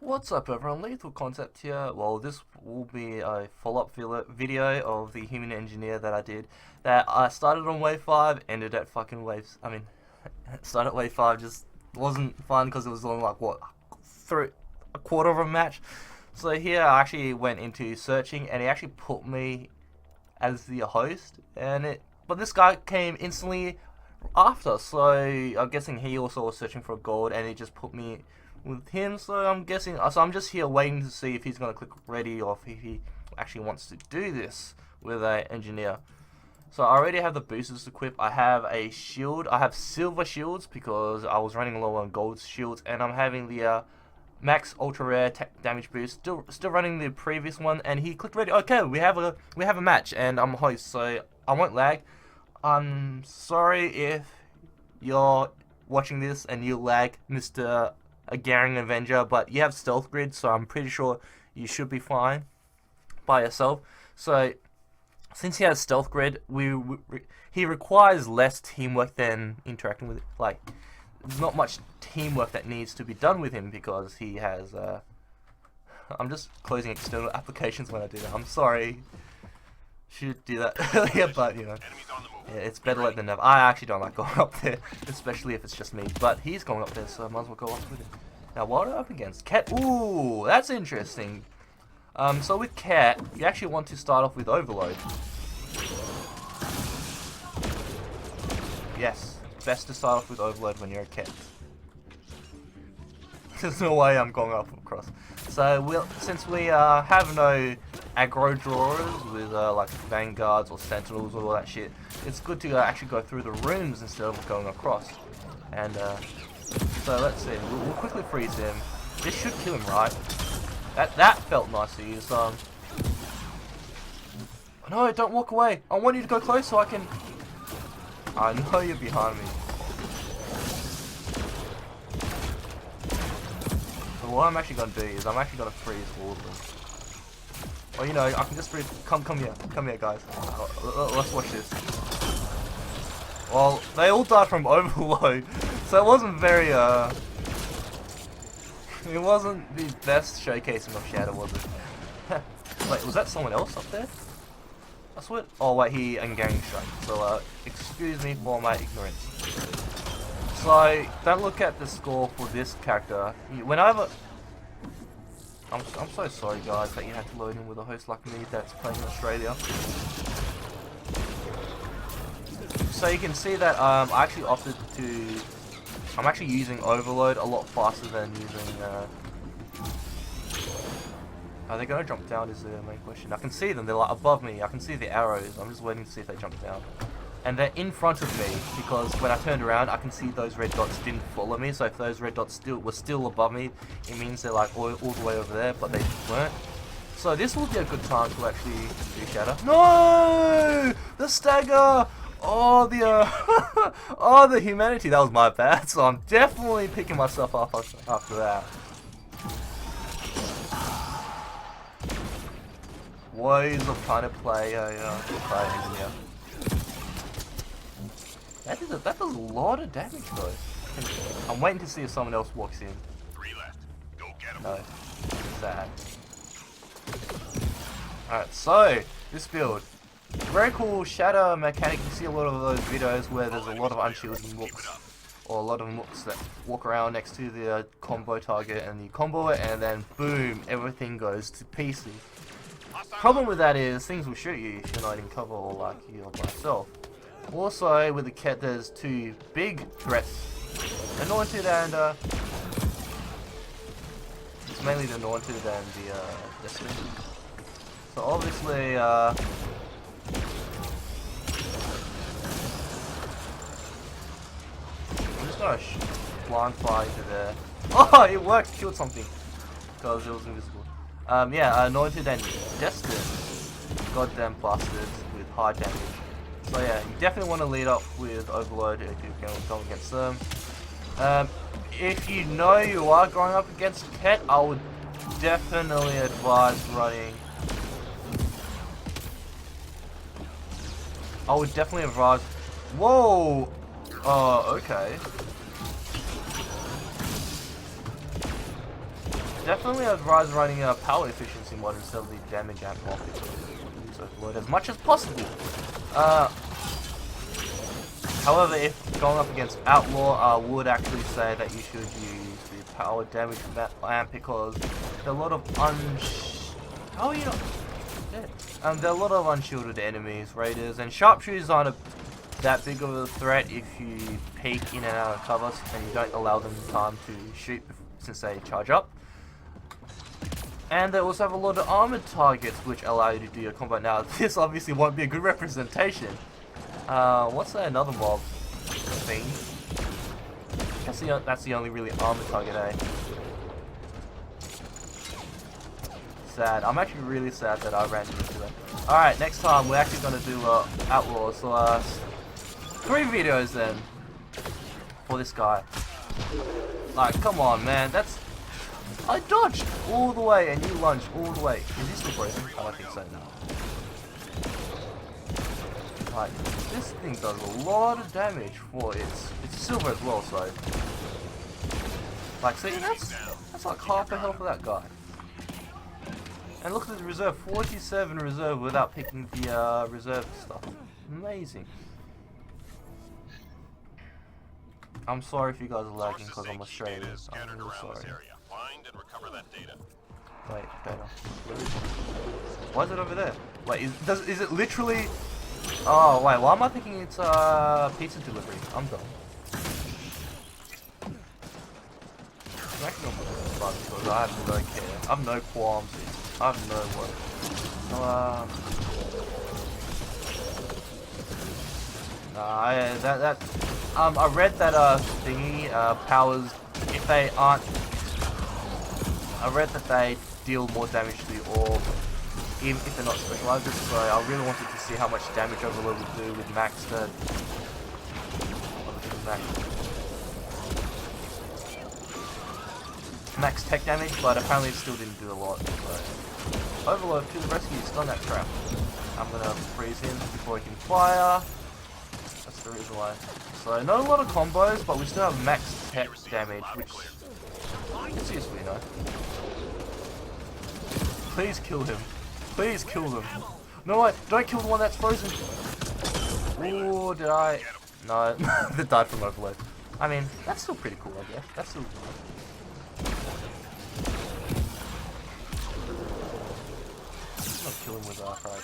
What's up everyone, Lethal Concept here. Well, this will be a follow-up video of the Human Engineer that I did. That I started on wave 5, ended at fucking waves. Started at wave 5, just wasn't fun because it was only like, what, a quarter of a match. So here I actually went into searching and he actually put me as the host. But this guy came instantly after, so I'm guessing he also was searching for gold and he just put me with him, so I'm just here waiting to see if he's gonna click ready or if he actually wants to do this with a engineer. So I already have the boosters equipped. I have a shield. I have silver shields because I was running low on gold shields, and I'm having the max ultra rare damage boost. Still running the previous one, and he clicked ready. Okay, we have a match, and I'm host, so I won't lag. I'm sorry if you're watching this and you lag, Mr. a Garing Avenger, but you have stealth grid, so I'm pretty sure you should be fine by yourself. So since he has stealth grid, he requires less teamwork than interacting with it. Like, there's not much teamwork that needs to be done with him because he has I'm just closing external applications when I do that. I'm sorry, should do that earlier, but you know, yeah, it's better late than never. I actually don't like going up there, especially if it's just me. But he's going up there, so I might as well go up with him. Now, what are we up against? Cat. Ooh, that's interesting. So with Cat, you actually want to start off with Overload. Yes, best to start off with Overload when you're a Cat. There's no way I'm going up across. So since we have no aggro drawers with like vanguards or sentinels or all that shit, it's good to actually go through the rooms instead of going across. And so let's see, we'll quickly freeze him. This should kill him, right? That felt nice to use. No, don't walk away. I want you to go close so I can. I know you're behind me. So what I'm actually gonna do is I'm actually gonna freeze all of them. Well, you know, I can just freeze. Come here, guys. Let's watch this. Well, they all died from overload, so it wasn't very it wasn't the best showcasing of Shadow, was it? Wait, was that someone else up there? That's what. Oh wait, he engaged strike. So excuse me for my ignorance. So don't look at the score for this character. Whenever I'm so sorry guys that you had to load in with a host like me that's playing in Australia. So you can see that I actually opted to. I'm actually using Overload a lot faster than using. Are they gonna jump down? Is the main question. I can see them. They're like above me. I can see the arrows. I'm just waiting to see if they jump down. And they're in front of me because when I turned around, I can see those red dots didn't follow me. So if those red dots were still above me, it means they're like all the way over there, but they weren't. So this will be a good time to actually do Shatter. No, the stagger. Oh, the oh, the humanity. That was my bad. So I'm definitely picking myself up after that. Ways of trying to play a fire engineer. That does a lot of damage though. I'm waiting to see if someone else walks in. 3 left. Go get him. No. Sad. Alright, so this build. Very cool shadow mechanic. You see a lot of those videos where there's a lot of unshielded mooks. Or a lot of mooks that walk around next to the combo target and you combo it and then boom, everything goes to pieces. Problem with that is things will shoot you if you're not in cover or like you're by yourself. Also, with the Cat, there's 2 big threats. Anointed and, it's mainly the Anointed and the, Destiny. So obviously, I'm just gonna blind fire into there. Oh, it worked! Killed something. Because it was invisible. Yeah, Anointed and Destined. Goddamn bastards with high damage. So yeah, you definitely want to lead up with Overload if you're going against them. If you know you are going up against Cat, I would definitely advise running. I would definitely advise. Whoa! Oh, okay. definitely advise running a power efficiency mod instead of the damage amp mod. Use overload as much as possible. However, if going up against Outlaw, I would actually say that you should use the power damage amp because there are a lot of how are you not dead? There are a lot of unshielded enemies, raiders, and sharpshooters aren't that big of a threat if you peek in and out of covers and you don't allow them time to shoot since they charge up. And they also have a lot of armored targets which allow you to do your combat. Now, this obviously won't be a good representation. What's that another mob thing? That's the only really armored target, eh? Sad. I'm actually really sad that I ran into it. Alright, next time we're actually going to do Outlaws. So, 3 videos then for this guy. Like, come on, man. I dodged all the way and you lunged all the way. Is he still broken? I don't think so, no. Like, this thing does a lot of damage for it's silver as well, so. Like, see, that's like half the health of that guy. And look at the reserve, 47 reserve without picking the reserve stuff. Amazing. I'm sorry if you guys are lagging because I'm Australian. I'm really sorry. Find and recover that data. Wait, better. Why is it over there? Wait, is it literally? Oh wait, why am I thinking it's pizza delivery? I'm done. I'm actually not gonna bug because I have no care. I have no qualms. I have no work. I read that thingy powers if they aren't. I read that they deal more damage to the orb, even if they're not specializers. So I really wanted to see how much damage Overload would do with maxed. Max tech damage, but apparently it still didn't do a lot. So Overload to the rescue, stun that trap. I'm gonna freeze him before he can fire. That's the reason why. So not a lot of combos, but we still have max tech damage, which it's useful, you know. Please kill him. Please kill them. No, wait, don't kill the one that's frozen. Ooh, did I? No, they died from overload. I mean, that's still pretty cool, I guess. That's still not kill him with fire.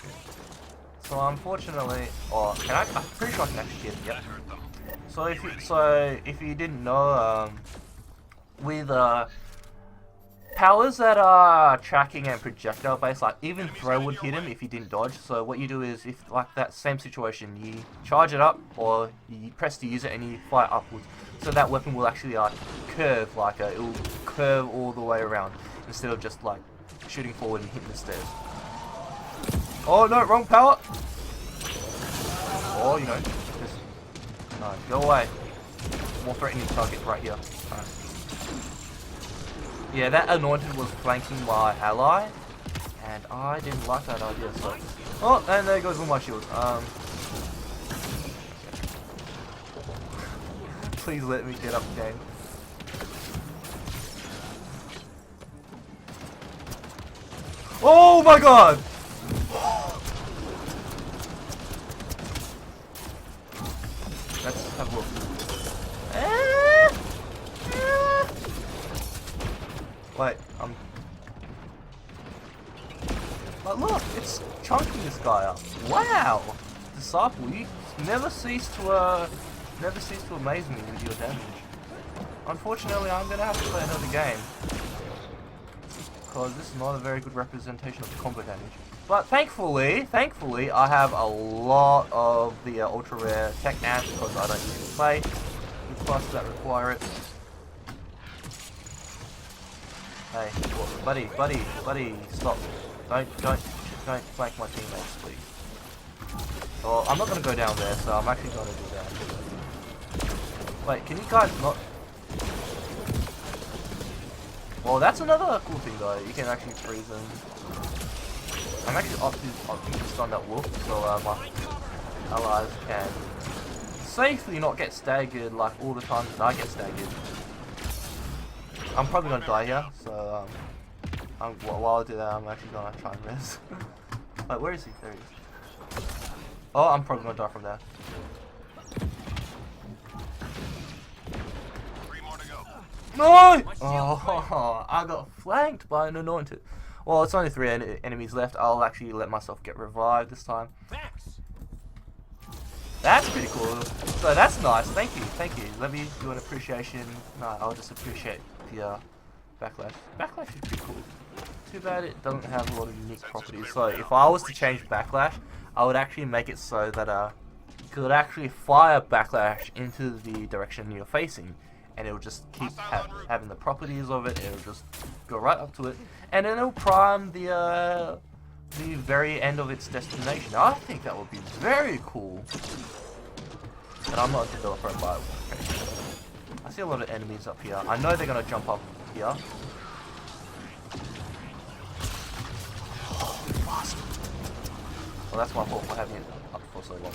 So unfortunately, I'm pretty sure I can actually hit. Yep. So if you didn't know, with powers that are tracking and projectile based, like even throw would hit him if he didn't dodge. So what you do is, if like that same situation, you charge it up or you press to use it and you fire upwards. So that weapon will actually curve, like it will curve all the way around instead of just like shooting forward and hitting the stairs. Oh no, wrong power! Oh, you know, just go away. More threatening target right here. Alright. Yeah, that anointed was flanking my ally, and I didn't like that idea. So, oh, and there goes all my shields. Please let me get up game. Oh my god! Let's have a look. Wait, but look, it's chunking this guy up. Wow! Disciple, you never cease to amaze me with your damage. Unfortunately, I'm gonna have to play another game. Because this is not a very good representation of the combo damage. But thankfully, I have a lot of the ultra rare tech amps because I don't usually play with classes that require it. Hey, buddy, stop. Don't flank my teammates, please. Oh, I'm not gonna go down there, so I'm actually gonna do that. Wait, can you guys not? Well, that's another cool thing though. You can actually freeze them. I'm actually opting to stun that wolf, so my allies can safely not get staggered like all the times that I get staggered. I'm probably gonna die here, so while I do that, I'm actually gonna try and res. Wait, where is he? There he is. Oh, I'm probably gonna die from there. 3 more to go. No! Oh, I got flanked by an anointed. Well, it's only 3 enemies left. I'll actually let myself get revived this time. That's pretty cool. So that's nice. Thank you, thank you. Let me do an appreciation. No, I'll just appreciate the backlash. Backlash is pretty cool. Too bad it doesn't have a lot of unique properties. So if I was to change backlash, I would actually make it so that you could actually fire backlash into the direction you're facing, and it'll just keep having the properties of it. It'll just go right up to it, and then it'll prime the very end of its destination. I think that would be very cool. But I'm not a developer, but I see a lot of enemies up here. I know they're gonna jump up here. Well, that's my fault for having it up for so long.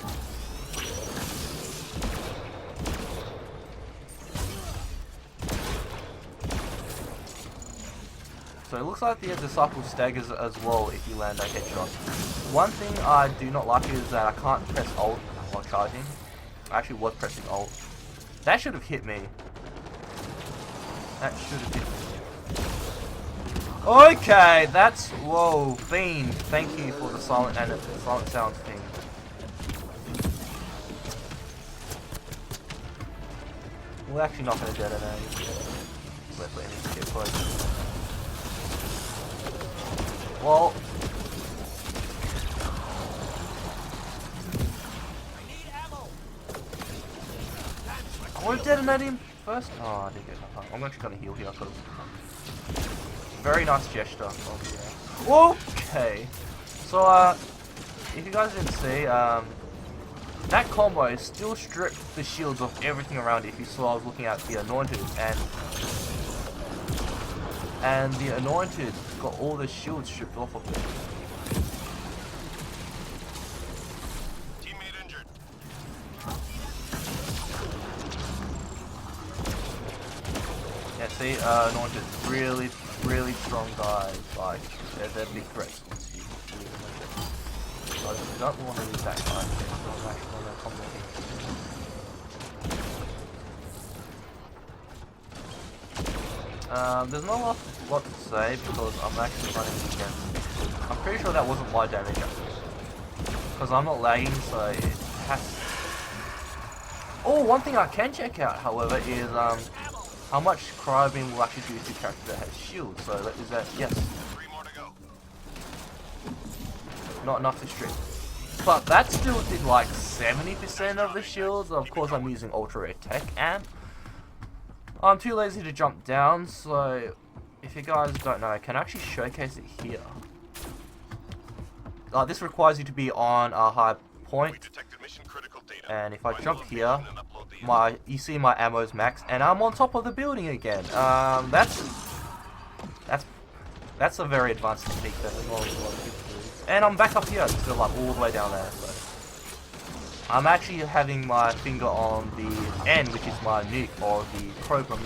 So it looks like the disciple staggers as well if you land a headshot. One thing I do not like is that I can't press Alt while charging. I actually was pressing Alt. That should have hit me. That should have hit me. Okay, that's whoa, Fiend. Thank you for the silent sounds thing. We're actually not going to detonate. Let's let him get close. Well, I want to detonate him first. Oh, I didn't get enough time. I'm actually going to heal here. Very nice gesture. Okay. So, if you guys didn't see, that combo still stripped the shields of everything around it. If you saw, I was looking at the Anointed, and the Anointed got all the shields stripped off of it. Teammate injured. Yeah, see, Anointed, really strong guys. Like, they're big threats. So you don't want to lose that guy. There's not a lot to say because I'm actually running against. I'm pretty sure that wasn't my damage because I'm not lagging, so it has. Oh, one thing I can check out, however, is how much Crybeam will actually do to a character that has shield. So is that yes? 3 more to go. Not enough to strip. But that still did like 70% of the shields. Of course, I'm using ultra rare tech amp. I'm too lazy to jump down, so if you guys don't know, I can actually showcase it here. This requires you to be on a high point, and if I jump here, you see my ammo's max, and I'm on top of the building again. That's a very advanced technique that a lot of people do. And I'm back up here, so like all the way down there. So I'm actually having my finger on the N, which is my nuke or the program.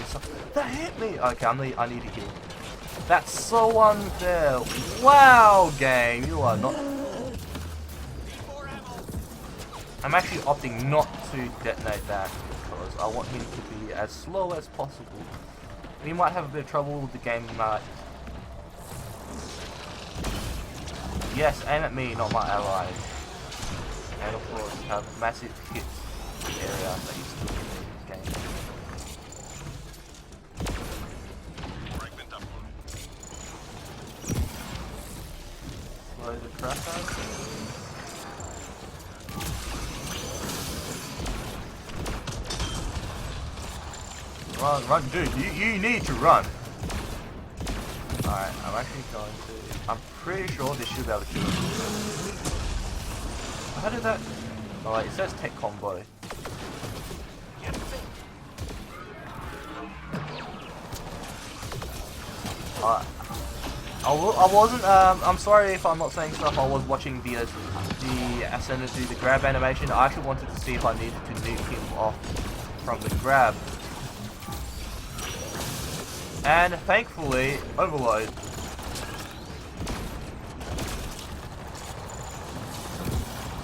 That hit me. Okay, I need to heal. That's so unfair. Wow, game, you are not. I'm actually opting not to detonate that because I want him to be as slow as possible. We might have a bit of trouble with the game tonight. Yes, aim at me, not my allies. And of course, have massive hits in the area that you still in the game. Slow the crap out. Run, dude, you need to run. Alright, I'm actually going to. I'm pretty sure this should be able to kill him. How did that? Oh wait, it says tech combo. I wasn't. I'm sorry if I'm not saying stuff. I was watching the Ascendant do the grab animation. I actually wanted to see if I needed to nuke him off from the grab. And thankfully, overload.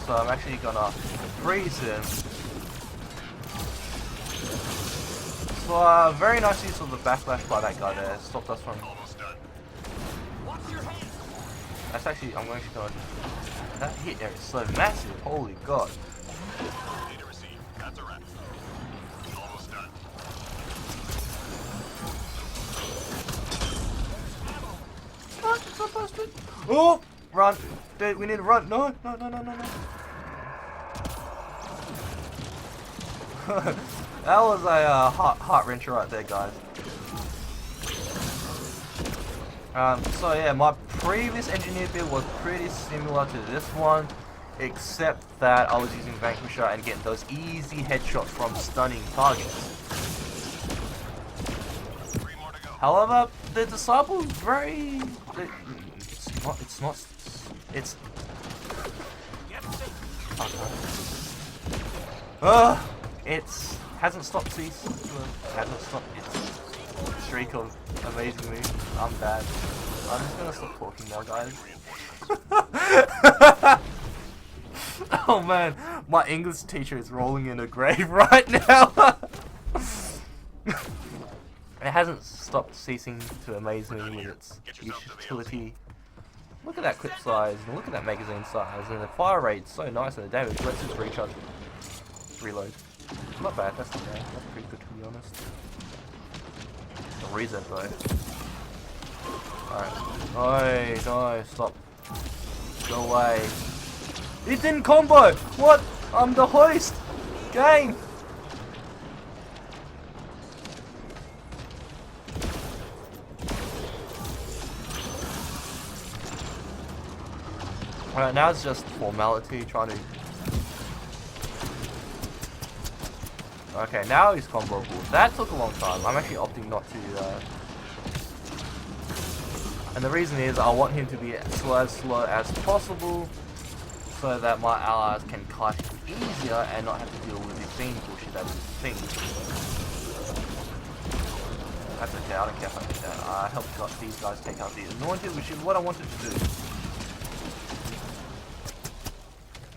so I'm actually gonna freeze him. So very nice use of the backlash by that guy there. Stopped us from. That's actually, I'm actually going. That hit there is so massive. Holy god. Data received. That's a wrap. Almost done. What? It's not busted. Oh, run, dude. We need to run. No, no, no, no, no, no. That was a heart wrencher right there, guys. So yeah, my previous engineer build was pretty similar to this one, except that I was using Vanquisher and getting those easy headshots from stunning targets. 3 more to go. However, the Disciple is very... It's... It's... hasn't stopped hasn't stopped its streak of amazing moves. I'm bad. I'm just gonna stop talking now, guys. Oh man, my English teacher is rolling in a grave right now. It hasn't stopped ceasing to amaze me with its utility. Look at that clip size, and look at that magazine size, and the fire rate's so nice, and the damage. Let's just recharge. Reload. Not bad, that's okay. That's pretty good to be honest. The reset though. Alright. No, stop. Go away. It didn't combo! What? I'm the host! Game! Alright, now it's just formality, trying to... Okay, now he's comboable. That took a long time. I'm actually opting not to... And the reason is I want him to be as slow as possible so that my allies can kite him easier and not have to deal with the fiend bullshit that is the fiend. That's okay, I don't care if I do that. I helped these guys take out the anointed, which is what I wanted to do.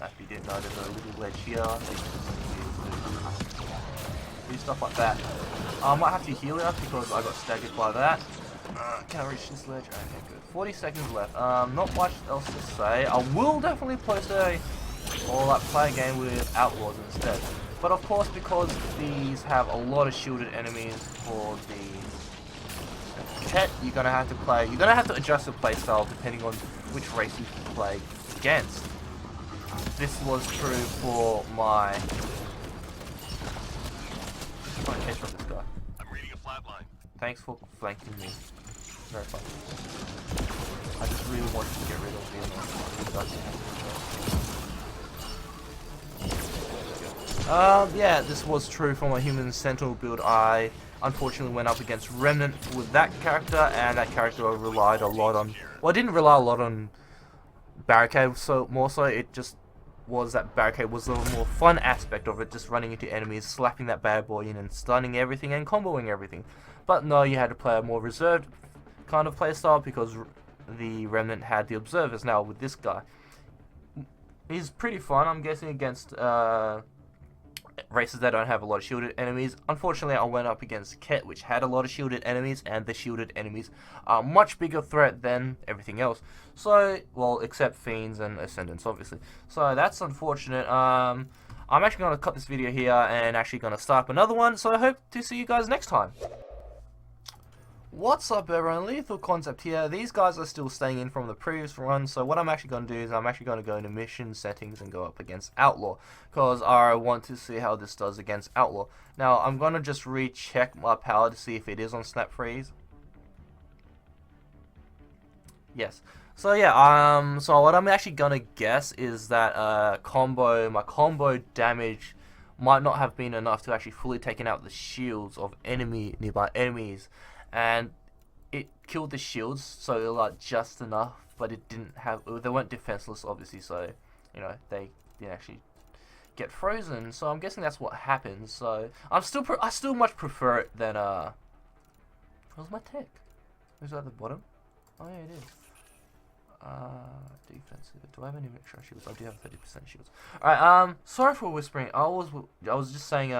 If you didn't know, there's a little wedge here. Do stuff like that. I might have to heal it up because I got staggered by that. Can I reach this ledge? Okay, good. 40 seconds left. Not much else to say. I will definitely post play a game with Outlaws instead. But of course, because these have a lot of shielded enemies for the pet, you're gonna have to adjust the playstyle depending on which race you play against. This was true for my... I'm trying to catch up this guy. I'm reading a flat line. Thanks for flanking me. Very fun. I just really wanted to get rid of the yeah, this was true for my Human Sentinel build. I unfortunately went up against Remnant with that character, and that character relied a lot on... Well, I didn't rely a lot on Barricade, so more so it just was that Barricade was the more fun aspect of it, just running into enemies, slapping that bad boy in and stunning everything and comboing everything. But no, you had to play a more reserved kind of playstyle because the Remnant had the Observers. Now with this guy, he's pretty fun, I'm guessing, against races that don't have a lot of shielded enemies. Unfortunately, I went up against Ket, which had a lot of shielded enemies, and the shielded enemies are a much bigger threat than everything else. So, well, except Fiends and Ascendants, obviously. So that's unfortunate. I'm actually going to cut this video here and actually going to start up another one, so I hope to see you guys next time. What's up everyone, Lethal Concept here. These guys are still staying in from the previous run, so what I'm actually going to do is I'm actually going to go into mission settings and go up against Outlaw, because I want to see how this does against Outlaw. Now I'm going to just recheck my power to see if it is on Snap Freeze. Yes. So yeah, so what I'm actually going to guess is that my combo damage might not have been enough to actually fully taken out the shields of nearby enemies. And it killed the shields, so they were like just enough, but it didn't have. They weren't defenseless, obviously, so you know they didn't actually get frozen. So I'm guessing that's what happened. So I still much prefer it than Where's my tech? Is it at the bottom? Oh yeah, it is. Defensive. Do I have any extra shields? I do have 30% shields. Alright, sorry for whispering. I was just saying,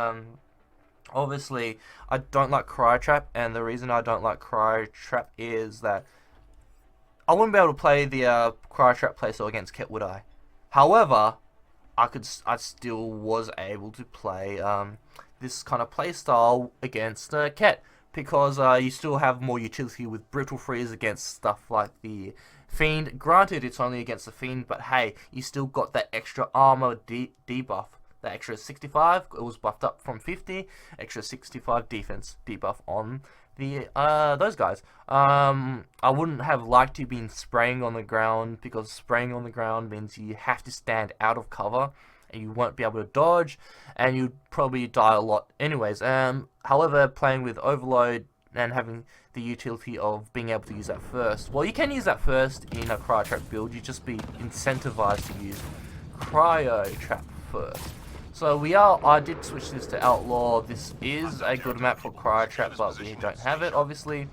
obviously, I don't like Cryo Trap, and the reason I don't like Cryo Trap is that I wouldn't be able to play the Cryo Trap playstyle against Ket, would I? However, I still was able to play this kind of playstyle against Ket, because you still have more utility with Brittle Freeze against stuff like the Fiend. Granted, it's only against the Fiend, but hey, you still got that extra armor debuff. That extra 65, it was buffed up from 50, extra 65 defense debuff on the those guys. I wouldn't have liked to been spraying on the ground, because spraying on the ground means you have to stand out of cover and you won't be able to dodge, and you'd probably die a lot anyways. However, playing with Overload and having the utility of being able to use that first, well, you can use that first in a Cryo Trap build, you just be incentivized to use Cryo Trap first. So I did switch this to Outlaw. This is a good map for Cryo Trap, but we don't have it, obviously.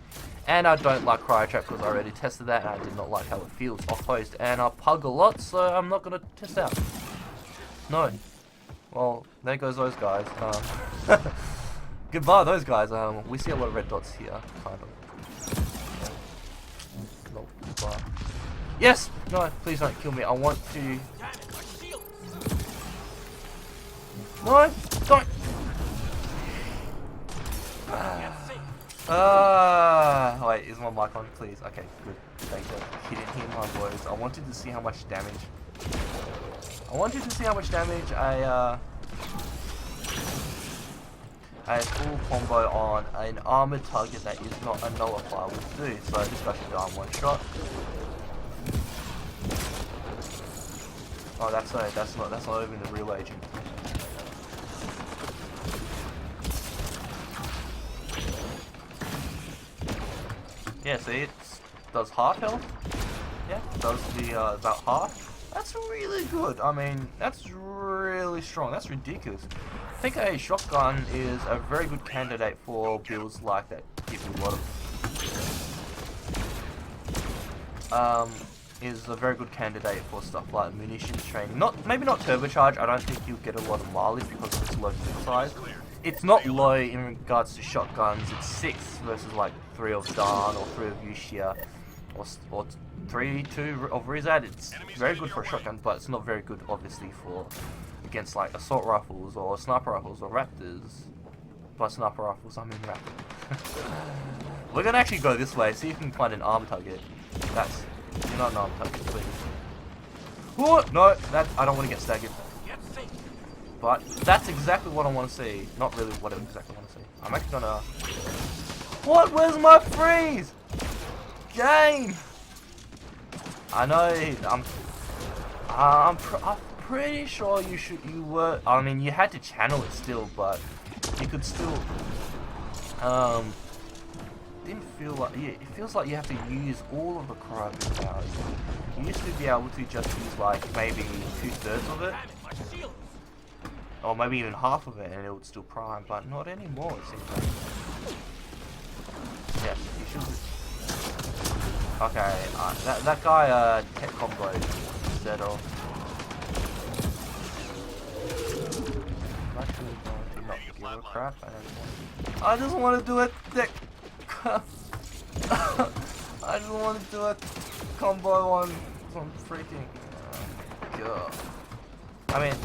And I don't like Cryo Trap because I already tested that and I did not like how it feels off host. And I pug a lot, so I'm not going to test out. No. Well, there goes those guys. Goodbye, those guys. We see a lot of red dots here, kind of. No, goodbye. Yes! No, please don't kill me. I want to... No! Don't! Wait, is my mic on, please? Okay, good. Thank you. He didn't hear my voice. I wanted to see how much damage... a full combo on an armored target that is not a nullifier will do. So this guy should die in one shot. Oh, that's not even the real agent. Yeah, see, it does half health. Yeah, does the about half. That's really good. I mean, that's really strong. That's ridiculous. I think a shotgun is a very good candidate for builds like that. Give you a lot of is a very good candidate for stuff like munitions training. Maybe not turbocharge. I don't think you'll get a lot of mileage because of its low clip size. It's not low in regards to shotguns. It's 6 versus like 3 of Dan or 3 of Yushia or 3-2 of Rizad. It's very good for a shotgun, but it's not very good obviously for against like assault rifles or sniper rifles or raptors. By sniper rifles I mean raptor. We're gonna actually go this way, see if we can find an arm target. That's not an arm target, please. What? No, I don't want to get staggered. But that's exactly what I want to see. Not really what I exactly want to see. I'm actually gonna... What? Where's my freeze? Game! I know, I'm pretty sure you were... I mean, you had to channel it still, but you could still... didn't feel like... Yeah, it feels like you have to use all of the cryo now. You used to be able to just use like maybe 2/3 of it. Or maybe even half of it and it would still prime, but not anymore it seems like. Yeah, you should... Okay, that guy tech combo instead of... I'm actually going to not give a crap. I just want to do it tech... I just want to do a combo on some freaking... God. I mean...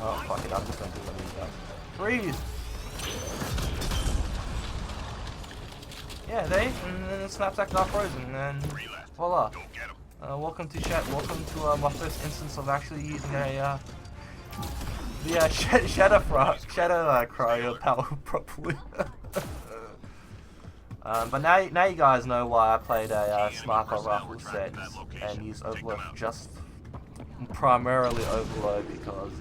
Oh, fuck it, I'm just gonna do one of these guys. Freeze! Yeah, and then Snapsack not frozen, and voila. Welcome to chat, welcome to my first instance of actually using a, shadow cryo power properly. But now you guys know why I played a sniper rifle set and use Overload just primarily Overload, because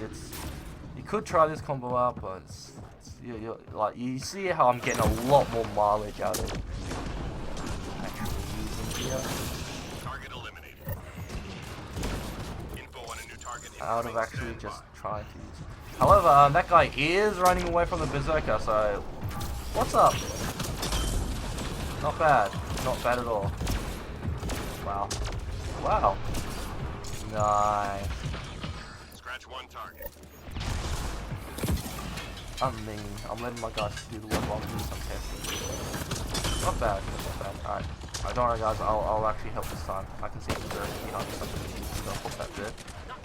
you could try this combo out, but like you see how I'm getting a lot more mileage out of actually using here. Target eliminated. Info on a new target. Out of actually just trying to use it. However, that guy is running away from the Berserker, so what's up? Not bad. Not bad at all. Wow. Wow. Nice. Scratch one target. I mean, I'm letting my guys do the work while I'm doing some testing. Not bad, not bad. Alright. Don't worry guys, I'll actually help this time. I can see the behind me something, so I'll put that there.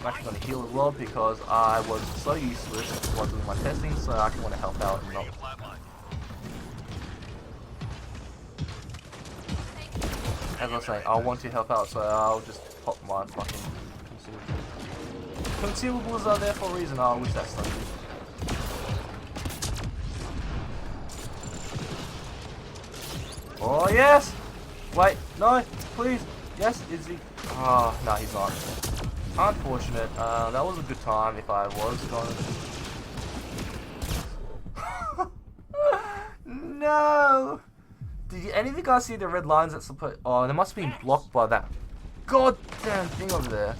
I'm actually going to heal as well because I was so useless while doing my testing, so I actually want to help out and not. As I was saying, I want to help out, so I'll just pop my fucking consumables. Consumables are there for a reason. I wish that's something. Oh yes! Wait, no, please. Yes, is he? Oh, no, he's not. Unfortunate. That was a good time if I was going. No! Did any of you guys see the red lines that support? Oh, they must have been blocked by that goddamn thing over there.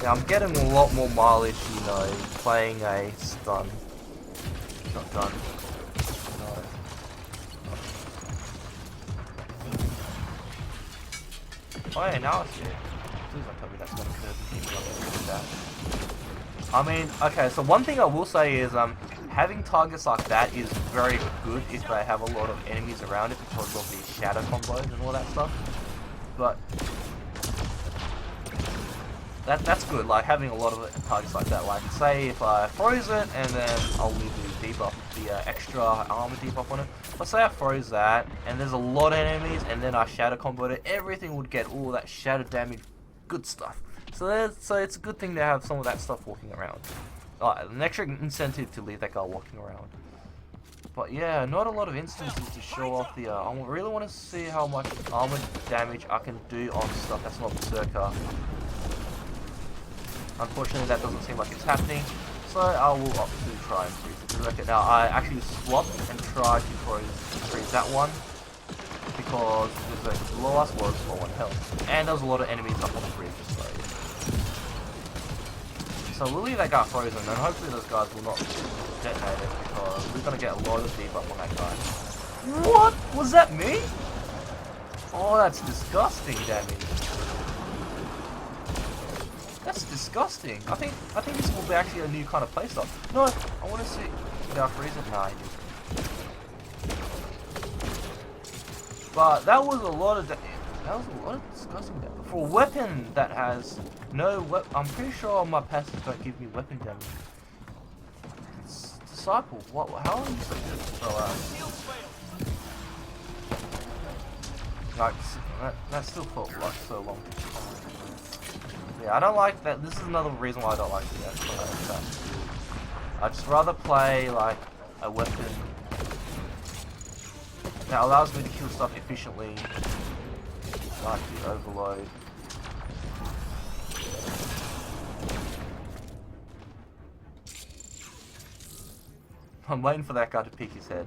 Yeah, I'm getting a lot more mileage, you know, playing a stun. Not done. No. Oh yeah, now I see it. Please don't tell me that's gonna curve that. I mean, okay, so one thing I will say is having targets like that is very good if they have a lot of enemies around it because of the shadow combos and all that stuff. But that's good, like having a lot of targets like that. Like say if I froze it and then I'll leave the debuff, the extra armor debuff on it. But say I froze that and there's a lot of enemies and then I shadow comboed it, everything would get all that shadow damage, good stuff. So it's a good thing to have some of that stuff walking around. An extra incentive to leave that guy walking around. But yeah, not a lot of instances to show off the. I really want to see how much armor damage I can do on stuff that's not Berserker. Unfortunately, that doesn't seem like it's happening, so I will opt to try and freeze the Berserker. Now, I actually swapped and tried to freeze that one because the Berserker below us was low on health, and there was a lot of enemies up on the bridge. So we'll leave that guy frozen, and hopefully those guys will not detonate it, because we're going to get a lot of debuff on that guy. What? Was that me? Oh, that's disgusting damage. That's disgusting. I think this will be actually a new kind of playstyle. No, I want to see. Did I freeze it? Nah, I didn't. But that was a lot of disgusting damage. For a weapon that has no weapon, I'm pretty sure my passives don't give me weapon damage. Disciple, what? How are you so good? Like, that still felt like so long. Yeah, I don't like that. This is another reason why I don't like the actual. I'd just rather play like a weapon that allows me to kill stuff efficiently, like the overload. I'm waiting for that guy to peek his head.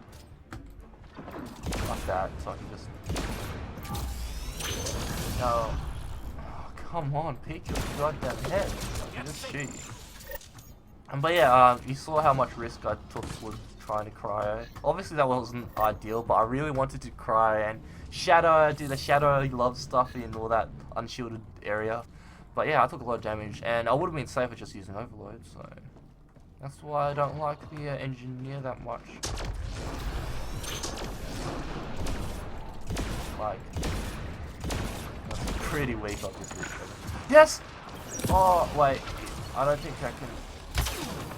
Like that, so I can just... No. Oh, come on, peek your goddamn head. I can just shoot you. But yeah, you saw how much risk I took with trying to cryo. Obviously that wasn't ideal, but I really wanted to cry and do the shadow love stuff in all that unshielded area. But yeah, I took a lot of damage, and I would have been safer just using overload, so... That's why I don't like the engineer that much. Like, that's pretty weak up this roof. Yes! Oh, wait. I don't think I can...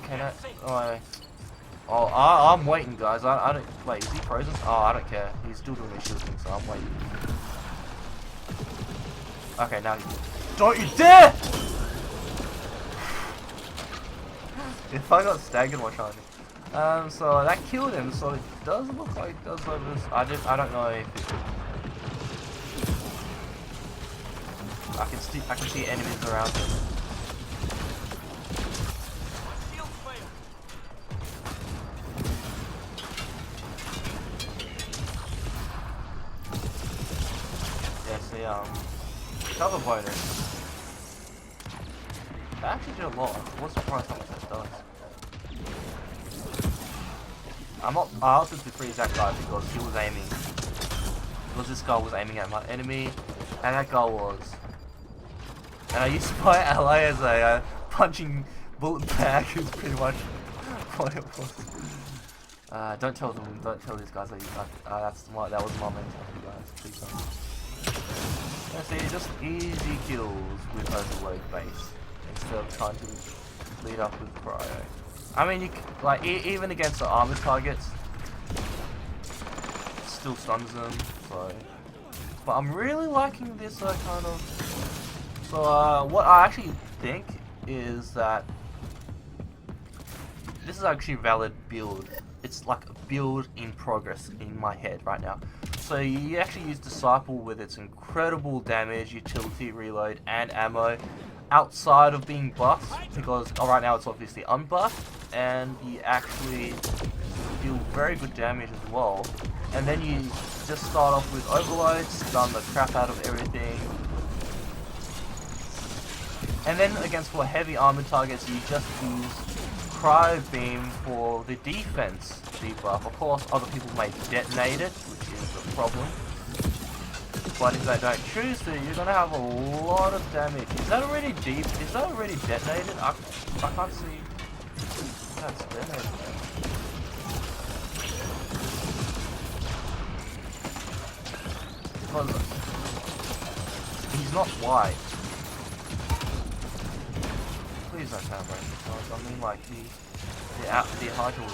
Can I? Oh, I'm waiting, guys. I don't... Wait, is he frozen? Oh, I don't care. He's still doing his shield thing, so I'm waiting. Okay, now he... Don't you dare! If I got staggered while trying to... so that killed him, so it does look like it does over this... I don't know if it... I can see enemies around him. Yeah, see, cover bonus. That actually did a lot. I was surprised how much that does. I opted to freeze that guy because he was aiming because this guy was aiming at my enemy, and that guy was. And I used my ally as a punching bullet bag. Is pretty much what it was. Don't tell these guys that that was my mentality, guys. Please don't. Yeah, see, just easy kills with overload base instead of trying to lead up with cryo. I mean, like even against the armored targets, it still stuns them. So, but I'm really liking this kind of. So what I actually think is that this is actually a valid build. It's like a build in progress in my head right now. So you actually use Disciple with its incredible damage, utility, reload, and ammo outside of being buffed, because right now it's obviously unbuffed, and you actually deal very good damage as well. And then you just start off with Overload, stun the crap out of everything. And then against for heavy armored targets, you just use Cryo Beam for the defense debuff. Of course, other people may detonate it, which is a problem. But if they don't choose to, you're gonna have a lot of damage. Is that already deep? Is that already detonated? I can't see. That's detonated. Because he's not white. Please don't sound racist, I mean, like the Hydra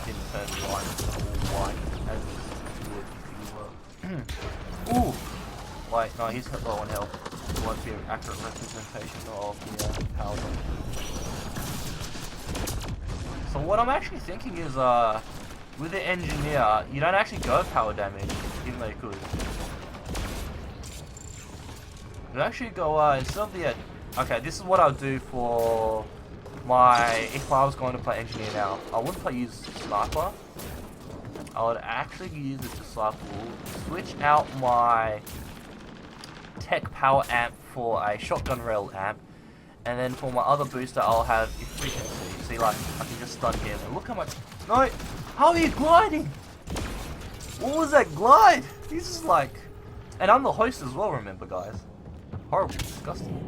didn't turn white, all white, as you would if you were. Ooh! Wait, no, he's low on health. It won't be an accurate representation of the power damage. So what I'm actually thinking is, with the Engineer, you don't actually go power damage, even though you could. You actually go, instead of the, okay, this is what I'll do for my, if I was going to play Engineer now, I wouldn't use Sniper. I would actually use the Disciple, switch out my Tech Power Amp for a Shotgun Rail Amp, and then for my other booster I'll have Efficiency. See, like, I can just stun him, and look how much, no, how are you gliding? What was that glide? He's just like, and I'm the host as well, remember guys. Horrible, disgusting.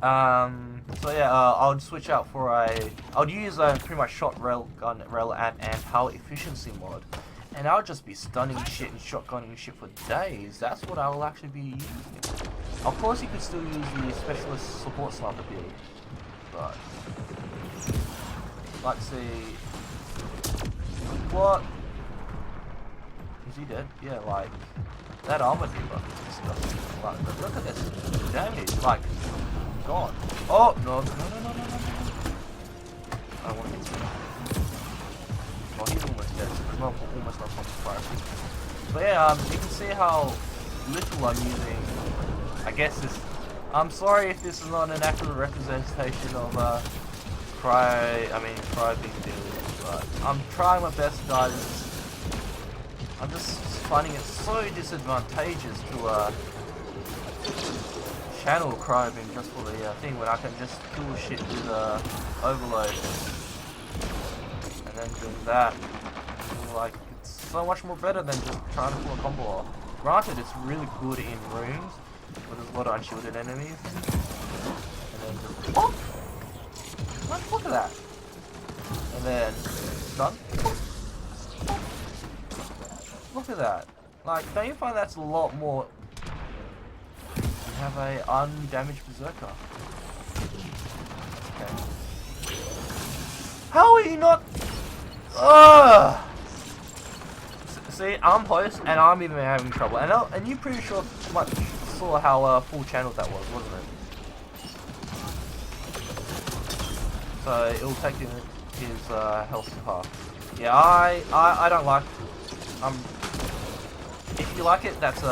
So yeah, I would switch out for I would use pretty much rail amp and power efficiency mod, and I would just be stunning shit and shotgunning shit for days. That's what I will actually be using. Of course, you could still use the specialist support sniper build, but let's see. What? Is he dead? Yeah, like that armor debuff is disgusting. Like, look at this damage. Like. God. Oh no! I don't want to hit him. Oh, he's almost dead. So there's almost no point to fire. But yeah, you can see how little I'm using. I guess this. I'm sorry if this is not an accurate representation of cryo being built, but I'm trying my best, guys. I'm just finding it so disadvantageous to channel cryo beam just for the thing when I can just kill shit with overload and then do that. Like, it's so much more better than just trying to pull a combo off. Granted, it's really good in rooms where there's a lot of unshielded enemies. And then just pop! Like, look at that! And then stun. Look at that! Like, don't you find that's a lot more? Have a undamaged berserker. Okay. How are you not? Ugh! See, I'm host and I'm even having trouble. And you're pretty sure saw how full channel that was, wasn't it? So it'll take his health to half. Yeah, I don't like. If you like it, that's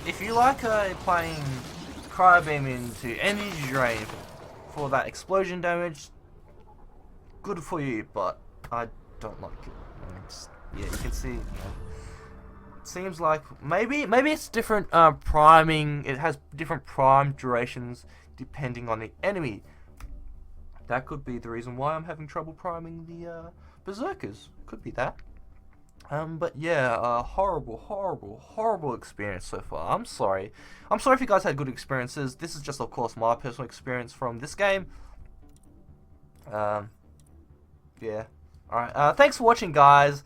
if you like playing cryo beam into energy drain for that explosion damage, good for you, but I don't like it. Yeah, you can see, it seems like maybe it's different priming. It has different prime durations depending on the enemy. that could be the reason why I'm having trouble priming the Berserkers. Could be that. But yeah, horrible experience so far. I'm sorry. I'm sorry if you guys had good experiences. This is just, of course, my personal experience from this game. Yeah. Alright, thanks for watching, guys.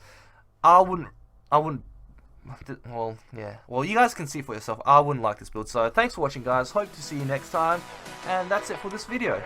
I wouldn't, well, yeah. Well, you guys can see for yourself. I wouldn't like this build. So, thanks for watching, guys. Hope to see you next time. And that's it for this video.